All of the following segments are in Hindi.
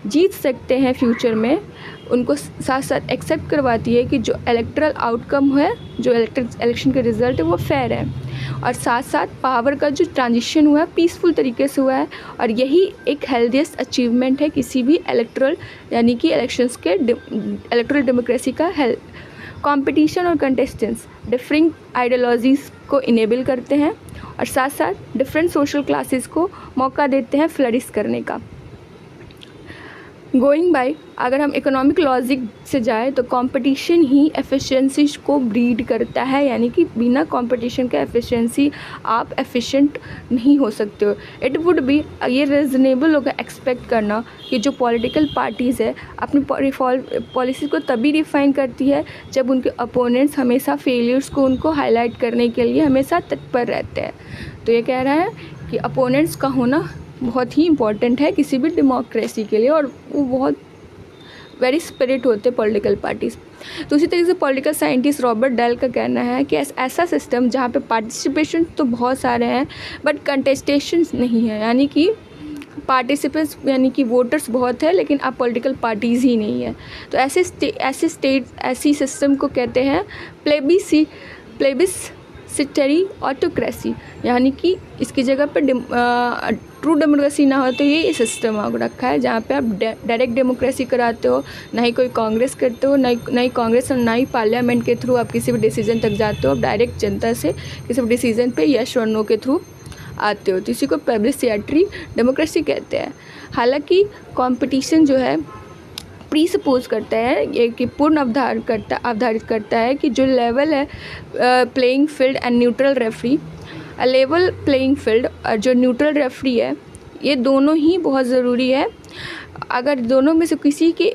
जीत सकते हैं फ्यूचर में, उनको साथ साथ एक्सेप्ट करवाती है कि जो इलेक्टरल आउटकम है, जो इलेक्शन का रिज़ल्ट है वो फेयर है, और साथ साथ पावर का जो ट्रांजिशन हुआ है पीसफुल तरीके से हुआ है। और यही एक हेल्दीएस्ट अचीवमेंट है किसी भी इलेक्टरल यानी कि इलेक्शंस के इलेक्टरल डेमोक्रेसी का कंपटीशन और कंटेस्टेंट्स डिफरेंट आइडियोलॉजीज़ को इनेबल करते हैं और साथ साथ डिफरेंट सोशल क्लासेस को मौका देते हैं फ्लरिश करने का। गोइंग बाय, अगर हम इकोनॉमिक लॉजिक से जाए तो कंपटीशन ही एफिशिएंसी को ब्रीड करता है, यानी कि बिना कंपटीशन के एफिशिएंसी आप एफिशिएंट नहीं हो सकते हो। इट वुड बी, ये रीज़नेबल होगा एक्सपेक्ट करना कि जो पॉलिटिकल पार्टीज़ है अपनी पॉलिसी को तभी रिफाइन करती है जब उनके अपोनेंट्स हमेशा फेलियर्स को उनको हाईलाइट करने के लिए हमेशा तत्पर रहते हैं। तो ये कह रहा है कि अपोनेंट्स का होना बहुत ही इम्पॉर्टेंट है किसी भी डेमोक्रेसी के लिए, और वो बहुत वेरी स्पिरिट होते हैं पॉलिटिकल पार्टीज़। तो उसी तरीके से पॉलिटिकल साइंटिस्ट रॉबर्ट डेल का कहना है कि ऐसा सिस्टम जहाँ पे पार्टिसिपेशन तो बहुत सारे हैं बट कंटेस्टेशन नहीं है, यानी कि पार्टिसिपेंट्स यानी कि वोटर्स बहुत है लेकिन आप पॉलिटिकल पार्टीज़ ही नहीं है। तो ऐसी सिस्टम को कहते हैं प्लेबिसिटरी ऑटोक्रेसी, यानी कि इसकी जगह पर ट्रू डेमोक्रेसी ना हो तो ये सिस्टम रखा है जहाँ पे आप डायरेक्ट डेमोक्रेसी कराते हो, ना ही कोई कांग्रेस करते हो, ना ही कांग्रेस और ना ही पार्लियामेंट के थ्रू आप किसी भी डिसीजन तक जाते हो। आप डायरेक्ट जनता से किसी भी डिसीजन पे यस और नो के थ्रू आते हो, तो इसी को प्लेबिसिटरी डेमोक्रेसी कहते हैं। हालांकि कंपटीशन जो है प्रीसपोज करता है ये कि पूर्ण अवधारित करता है कि जो लेवल है playing field and neutral referee, level playing field और जो न्यूट्रल रेफरी है, ये दोनों ही बहुत ज़रूरी है। अगर दोनों में से किसी के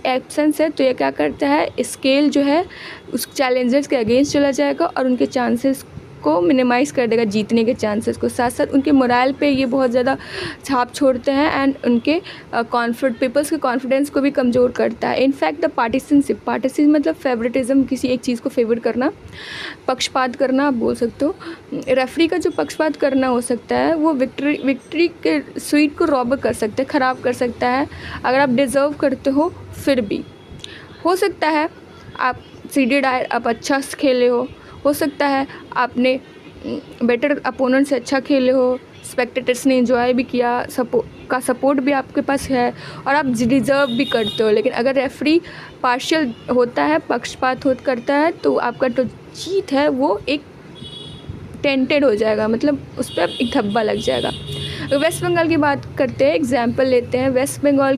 एब्सेंस है तो ये क्या करता है, स्केल जो है उस चैलेंजर्स के अगेंस्ट चला जाएगा और उनके चांसेस को मिनिमाइज़ कर देगा, जीतने के चांसेस को। साथ साथ उनके मोरल पे ये बहुत ज़्यादा छाप छोड़ते हैं एंड उनके पीपल्स के कॉन्फिडेंस को भी कमज़ोर करता है। इनफैक्ट द पार्टिसिपेंट मतलब फेवरेटिज्म, किसी एक चीज़ को फेवर करना, पक्षपात करना आप बोल सकते हो। रेफरी का जो पक्षपात करना हो सकता है वो विक्ट्री के स्वीट को रॉब कर सकते हैं, ख़राब कर सकता है। अगर आप डिज़र्व करते हो फिर भी हो सकता है आप सीडेड आए, आप अच्छा खेले हो सकता है आपने बेटर अपोनेंट से अच्छा खेले हो, स्पेक्टेटर्स ने एंजॉय भी किया, सपोर्ट भी आपके पास है और आप डिज़र्व भी करते हो। लेकिन अगर रेफरी पार्शियल होता है, पक्षपात करता है, तो आपका जो जीत है वो एक टेंटेड हो जाएगा, मतलब उस पर एक धब्बा लग जाएगा। वेस्ट बंगाल की बात करते हैं, एग्जाम्पल लेते हैं। वेस्ट बंगाल